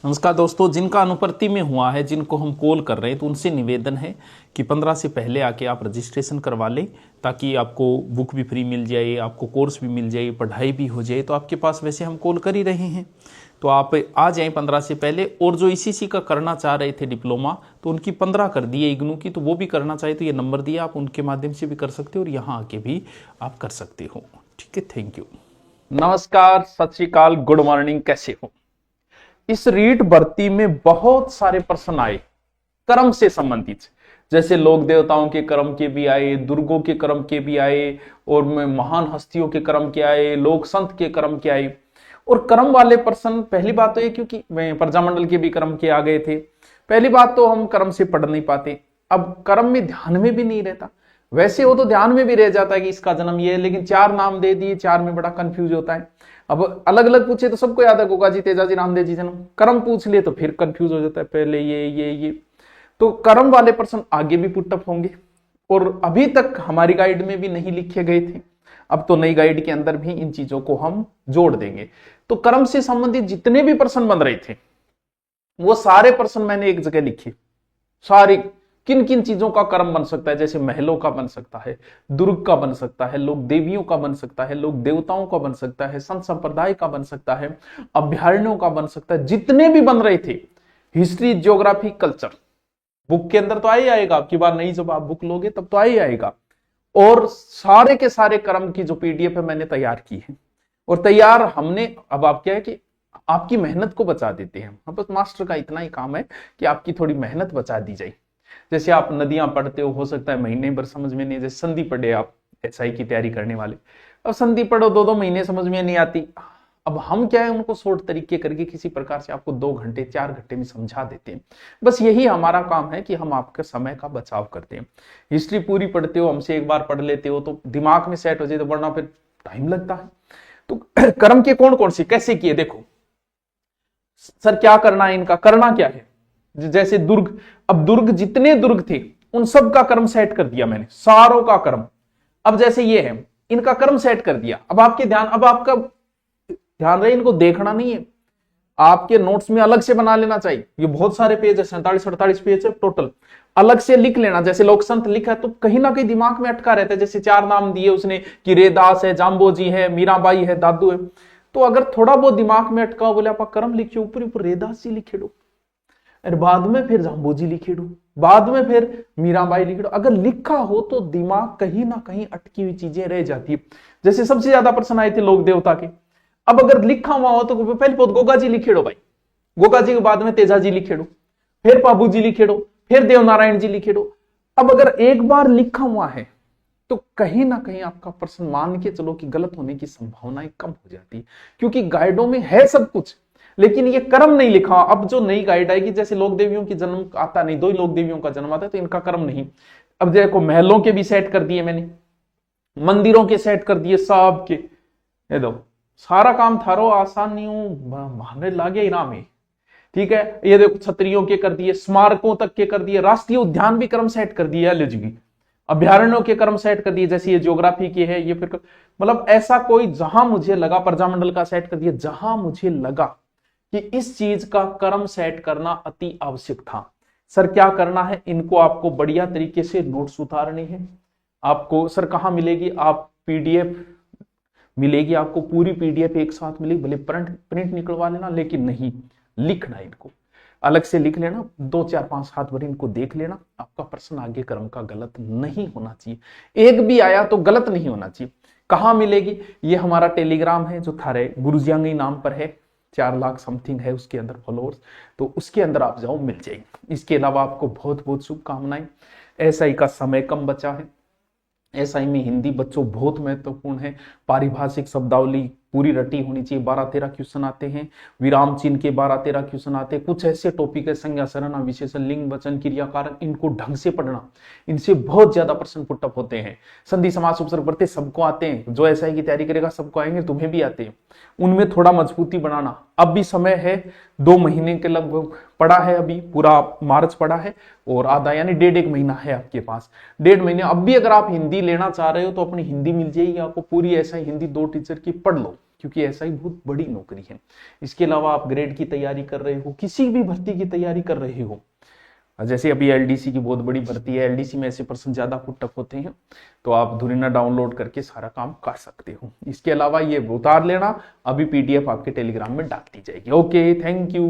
नमस्कार दोस्तों, जिनका अनुपर्ति में हुआ है, जिनको हम कॉल कर रहे हैं, तो उनसे निवेदन है कि 15 से पहले आके आप रजिस्ट्रेशन करवा लें, ताकि आपको बुक भी फ्री मिल जाए, आपको कोर्स भी मिल जाए, पढ़ाई भी हो जाए। तो आपके पास वैसे हम कॉल कर ही रहे हैं, तो आप आ जाएं 15 से पहले। और जो इसी का करना चाह रहे थे डिप्लोमा, तो उनकी 15 कर दिए इग्नू की, तो वो भी करना चाहे तो ये नंबर दिया, आप उनके माध्यम से भी कर सकते हो और यहाँ आके भी आप कर सकते हो। ठीक है, थैंक यू। नमस्कार, सत श्री अकाल, गुड मॉर्निंग, कैसे हो? इस रीट भर्ती में बहुत सारे प्रश्न आए कर्म से संबंधित, जैसे लोक देवताओं के कर्म के भी आए, दुर्गों के कर्म के भी आए, और महान हस्तियों के कर्म के आए, लोक संत के कर्म के आए। और कर्म वाले प्रश्न, पहली बात तो ये क्योंकि प्रजामंडल के भी कर्म के आ गए थे, पहली बात तो हम कर्म से पढ़ नहीं पाते। अब कर्म में ध्यान में भी नहीं रहता, वैसे हो तो ध्यान में भी रह जाता है कि इसका जन्म ये है, लेकिन 4 नाम दे दिए, 4 में बड़ा कंफ्यूज होता है। अब अलग अलग पूछे तो सबको याद है, गोगा जी, तेजा जी, रामदेव जी जन्म। कर्म पूछ लिए तो फिर कंफ्यूज हो जाता है, पहले ये। तो कर्म वाले प्रश्न आगे भी पुटअप होंगे, और अभी तक हमारी गाइड में भी नहीं लिखे गए थे। अब तो नई गाइड के अंदर भी इन चीजों को हम जोड़ देंगे। तो कर्म से संबंधित जितने भी प्रश्न बन रहे थे, वो सारे प्रश्न मैंने एक जगह लिखे। सारे किन किन चीजों का कर्म बन सकता है, जैसे महलों का बन सकता है, दुर्ग का बन सकता है, लोक देवियों का बन सकता है, लोक देवताओं का बन सकता है, संत संप्रदाय का बन सकता है, अभ्यारण्यों का बन सकता है, जितने भी बन रहे थे, हिस्ट्री, ज्योग्राफी, कल्चर, बुक के अंदर तो आ ही आएगा। आपकी बार नहीं, जब आप बुक लोगे तब तो आ ही आएगा। और सारे के सारे कर्म की जो पीडीएफ है मैंने तैयार की है, और तैयार हमने, अब आप क्या है कि आपकी मेहनत को बचा देते हैं हम, बस मास्टर का इतना ही काम है कि आपकी थोड़ी मेहनत बचा दी जाए। जैसे आप नदियां पढ़ते हो सकता है महीने भर समझ में नहीं, जैसे संधि पढ़े आप एसआई की तैयारी करने वाले, अब संधि पढ़ो 2-2 महीने समझ में नहीं आती। अब हम क्या है, उनको शॉर्ट तरीके करके किसी प्रकार से आपको 2 घंटे 4 घंटे में समझा देते हैं। बस यही हमारा काम है कि हम आपके समय का बचाव करते हैं। हिस्ट्री पूरी पढ़ते हो, हमसे एक बार पढ़ लेते हो तो दिमाग में सेट हो जाए, तो वरना फिर टाइम लगता है। तो कर्म के कौन कौन से कैसे किए, देखो सर क्या करना है, इनका करना क्या है। जैसे दुर्ग, अब दुर्ग, जितने दुर्ग थे उन सब का कर्म सेट कर दिया मैंने, सारों का कर्म। अब जैसे ये है, इनका कर्म सेट कर दिया। अब आपके ध्यान, अब आपका ध्यान रहे, इनको देखना नहीं है, आपके नोट्स में अलग से बना लेना चाहिए। ये बहुत सारे पेज है, 47-48 पेज है टोटल, अलग से लिख लेना। जैसे लोक संत लिखा है तो कहीं ना कहीं दिमाग में अटका रहता है, जैसे 4 नाम दिए उसने कि रेदास है, जाम्बोजी है, मीराबाई है, दादू है, तो अगर थोड़ा बहुत दिमाग में अटका, बोले आप कर्म लिखिए, ऊपर ऊपर रेदास जी लिखे दो, और बाद में फिर जाम्बोजी लिखे दो, बाद में फिर मीराबाई लिखे दो। अगर लिखा हो तो दिमाग कहीं ना कहीं अटकी हुई चीजें रह जाती है। जैसे सबसे ज्यादा प्रश्न आए थे लोक देवता के, अब अगर लिखा हुआ हो तो पहले बहुत गोगा जी लिखे दो भाई, गोगा जी के बाद में तेजा जी लिखे दो, फिर पाबू जी लिखे दो, फिर देवनारायण जी लिखे दो। अब अगर एक बार लिखा हुआ है तो कहीं ना कहीं आपका प्रश्न मान के चलो कि गलत होने की संभावनाएं कम हो जाती है, क्योंकि गाइडों में है सब कुछ, लेकिन ये कर्म नहीं लिखा। अब जो नई गाइड आएगी, जैसे लोक देवियों की जन्म आता नहीं, 2 ही लोक देवियों का जन्म आता है, तो इनका कर्म नहीं। अब देखो महलों के भी सेट कर दिए मैंने, मंदिरों के सेट कर दिए, सब के, ये दो सारा काम थारो आसान नहीं हूं माने लागे इनाम है। ठीक है, ये देखो क्षत्रियों के कर दिए, स्मारकों तक के कर दिए, राष्ट्रीय उद्यान भी कर्म सेट कर दिया है, अभ्यारण्यों के कर्म सेट कर दिए, जैसे ये ज्योग्राफी के है, ये फिर मतलब ऐसा कोई जहां मुझे लगा, प्रजामंडल का सेट कर दिया, जहां मुझे लगा कि इस चीज का कर्म सेट करना अति आवश्यक था। सर क्या करना है, इनको आपको बढ़िया तरीके से नोट्स उतारने हैं। आपको सर कहां मिलेगी, आप पीडीएफ मिलेगी, आपको पूरी पीडीएफ एक साथ मिलेगी, भले प्रिंट निकलवा लेना, लेकिन नहीं लिखना, इनको अलग से लिख लेना, 2 4 5 हाथ भर इनको देख लेना। आपका प्रश्न आगे कर्म का गलत नहीं होना चाहिए, एक भी आया तो गलत नहीं होना चाहिए। कहां मिलेगी, ये हमारा टेलीग्राम है जो थारे गुरुजियांगी नाम पर है, 4 लाख समथिंग है उसके अंदर फॉलोअर्स, तो उसके अंदर आप जाओ, मिल जाएगी। इसके अलावा आपको बहुत बहुत शुभकामनाएं। एसआई का समय कम बचा है, एसआई में हिंदी बच्चों बहुत महत्वपूर्ण है, पारिभाषिक शब्दावली पूरी रटी होनी चाहिए। 12-13 क्वेश्चन आते हैं, विराम चिन्ह के 12-13 क्वेश्चन आते हैं। कुछ ऐसे टॉपिक है, संज्ञा, सर्वनाम, विशेषण, लिंग, वचन, क्रिया, कारण, इनको ढंग से पढ़ना, इनसे बहुत ज्यादा प्रश्न पुटअप होते हैं। संधि, समास, उपसर्ग, प्रत्यय सबको आते हैं, जो एसआई की तैयारी करेगा सबको आएंगे, तुम्हें भी आते हैं। उनमें थोड़ा मजबूती बनाना, अब भी समय है, 2 महीने के लगभग पड़ा है, अभी पूरा मार्च पड़ा है, और आधा यानी 1.5 महीना है आपके पास, 1.5 महीने। अब भी अगर आप हिंदी लेना चाह रहे हो तो अपनी हिंदी मिल जाएगी आपको पूरी, ऐसा हिंदी 2 टीचर की पढ़ लो, क्योंकि एसआई बहुत बड़ी नौकरी है। इसके अलावा आप ग्रेड की तैयारी कर रहे हो, किसी भी भर्ती की तैयारी कर रहे हो, जैसे अभी एलडीसी की बहुत बड़ी भर्ती है, एलडीसी में ऐसे पर्सन ज्यादा पुट टफ होते हैं, तो आप धुरीना डाउनलोड करके सारा काम कर सकते हो। इसके अलावा ये उतार लेना, अभी पीडीएफ आपके टेलीग्राम में डाल दी जाएगी। Okay, thank you.